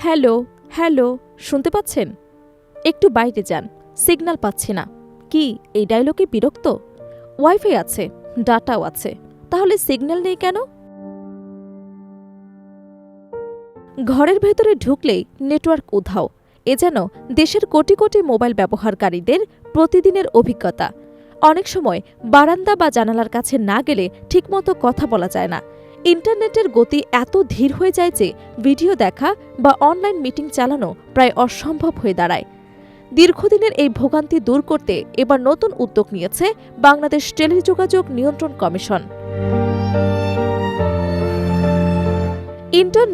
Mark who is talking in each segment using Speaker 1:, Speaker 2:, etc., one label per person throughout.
Speaker 1: Hello, hello, শুনতে পাচ্ছেন? একটু বাইরে যান, সিগন্যাল পাচ্ছি না। কি এই ডায়লগে বিরক্ত? ওয়াইফাই আছে, ডাটাও আছে, তাহলে সিগন্যাল নেই কেন? ঘরের ভেতরে ঢুকলেই নেটওয়ার্ক উধাও। এ যেন দেশের কোটি কোটি মোবাইল ব্যবহারকারীদের প্রতিদিনের অভিজ্ঞতা। অনেক সময় বারান্দা বা জানালার কাছে না গেলে ঠিকমতো কথা বলা যায় না। ইন্টারনেটের গতি এত ধীর হয়ে যায় যে ভিডিও দেখা বা অনলাইন মিটিং চালানো প্রায় অসম্ভব হয়ে দাঁড়ায়। দীর্ঘদিনের এই ভোগান্তি দূর করতে এবার নতুন উদ্যোগ নিয়েছে বাংলাদেশ টেলিযোগাযোগ নিয়ন্ত্রণ কমিশন।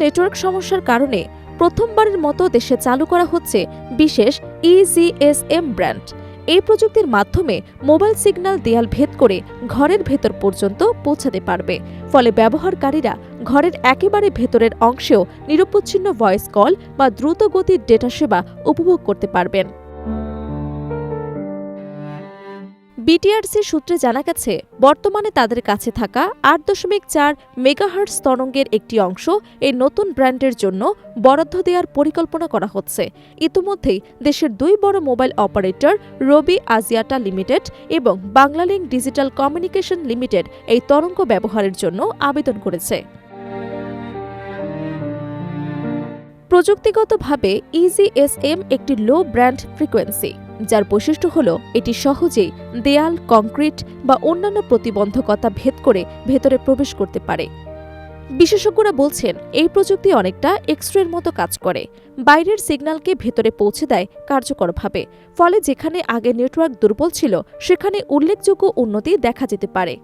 Speaker 1: নেটওয়ার্ক সমস্যার কারণে প্রথমবারের মতো দেশে চালু করা হচ্ছে বিশেষ ইজিএসএম ব্র্যান্ড। এই প্রযুক্তির মাধ্যমে মোবাইল সিগন্যাল দেয়াল ভেদ করে ঘরের ভেতর পর্যন্ত পৌঁছাতে পারবে। ফলে ব্যবহারকারীরা ঘরের একেবারে ভেতরের অংশেও নিরবচ্ছিন্ন ভয়েস কল বা দ্রুত গতির ডেটা সেবা উপভোগ করতে পারবেন। বিটিআরসি সূত্রে জানা গেছে, বর্তমানে তাদের কাছে থাকা ৮.৪ মেগাহার্টজ তরঙ্গের একটি অংশ এই নতুন ব্র্যান্ডের জন্য বরাদ্দ দেওয়ার পরিকল্পনা করা হচ্ছে। ইতিমধ্যেই দেশের দুই বড় মোবাইল অপারেটর রবি আজিয়াটা লিমিটেড এবং বাংলালিংক ডিজিটাল কমিউনিকেশন লিমিটেড এই তরঙ্গ ব্যবহারের জন্য আবেদন করেছে। প্রযুক্তিগতভাবে ইজিএসএম একটি লো ব্যান্ড ফ্রিকোয়েন্সি, যার বৈশিষ্ট্য হল এটি সহজেই দেয়াল, কংক্রিট বা অন্যান্য প্রতিবন্ধকতা ভেদ করে ভেতরে প্রবেশ করতে পারে। বিশেষজ্ঞরা বলছেন, এই প্রযুক্তি অনেকটা এক্সরের মতো কাজ করে। বাইরের সিগন্যালকে ভেতরে পৌঁছে দেয় কার্যকরভাবে। ফলে যেখানে আগে নেটওয়ার্ক দুর্বল ছিল সেখানে উল্লেখযোগ্য উন্নতি দেখা যেতে পারে।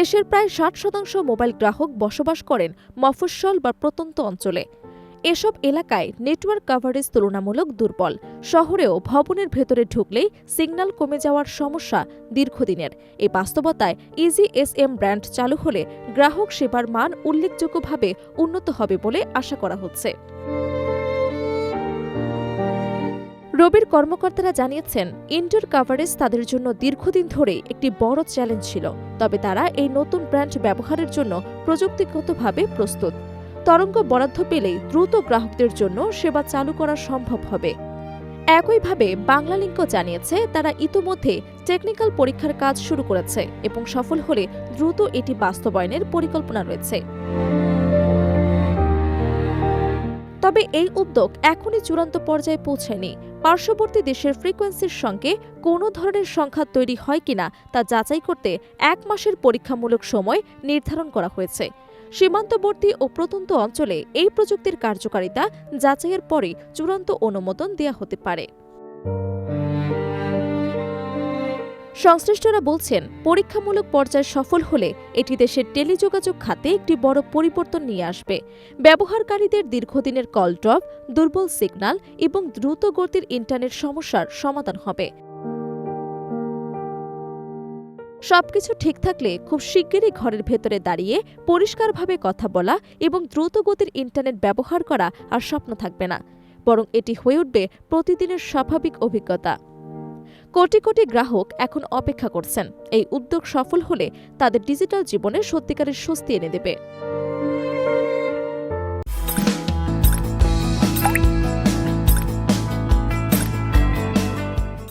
Speaker 1: দেশের প্রায় ৬০% মোবাইল গ্রাহক বসবাস করেন মফস্বল বা প্রত্যন্ত অঞ্চলে। এসব এলাকায় নেটওয়ার্ক কভারেজ তুলনামূলক দুর্বল। শহরেও ভবনের ভেতরে ঢুকলেই সিগন্যাল কমে যাওয়ার সমস্যা দীর্ঘদিনের। এই বাস্তবতায় ইজিএসএম ব্র্যান্ড চালু হলে গ্রাহক সেবার মান উল্লেখযোগ্যভাবে উন্নত হবে বলে আশা করা হচ্ছে। রবির কর্মকর্তারা জানিয়েছেন, ইনডোর কভারেজ তাদের জন্য দীর্ঘদিন ধরেই একটি বড় চ্যালেঞ্জ ছিল। তবে তারা এই নতুন ব্র্যান্ড ব্যবহারের জন্য প্রযুক্তিগতভাবে প্রস্তুত। তরঙ্গ বরাদ্দ পেলেই দ্রুত গ্রাহকদের জন্য সেবা চালু করা সম্ভব হবে। একইভাবে বাংলালিংকও জানিয়েছে, তারা ইতোমধ্যে টেকনিক্যাল পরীক্ষার কাজ শুরু করেছে এবং সফল হলে দ্রুত এটি বাস্তবায়নের পরিকল্পনা রয়েছে। তবে এই উদ্যোগ এখনই চূড়ান্ত পর্যায়ে পৌঁছায়নি। পার্শ্ববর্তী দেশের ফ্রিকোয়েন্সির সঙ্গে কোনো ধরনের সংঘাত তৈরি হয় কিনা তা যাচাই করতে ১ মাসের পরীক্ষামূলক সময় নির্ধারণ করা হয়েছে। সীমান্তবর্তী ও প্রত্যন্ত অঞ্চলে এই প্রযুক্তির কার্যকারিতা যাচাইয়ের পরে চূড়ান্ত অনুমোদন দেয়া হতে পারে। সংশ্লিষ্টরা বলছেন, পরীক্ষামূলক পর্যায়ে সফল হলে এটি দেশের টেলিযোগাযোগ খাতে একটি বড় পরিবর্তন নিয়ে আসবে। ব্যবহারকারীদের দীর্ঘদিনের কল ড্রপ, দুর্বল সিগন্যাল এবং দ্রুত গতির ইন্টারনেট সমস্যার সমাধান হবে। সবকিছু ঠিক থাকলে খুব শিগগিরই ঘরের ভেতরে দাঁড়িয়ে পরিষ্কারভাবে কথা বলা এবং দ্রুত গতির ইন্টারনেট ব্যবহার করা আর স্বপ্ন থাকবে না, বরং এটি হয়ে উঠবে প্রতিদিনের স্বাভাবিক অভিজ্ঞতা। কোটি কোটি গ্রাহক এখন অপেক্ষা করছেন। এই উদ্যোগ সফল হলে তাদের ডিজিটাল জীবনে সত্যিকারের স্বস্তি এনে দেবে।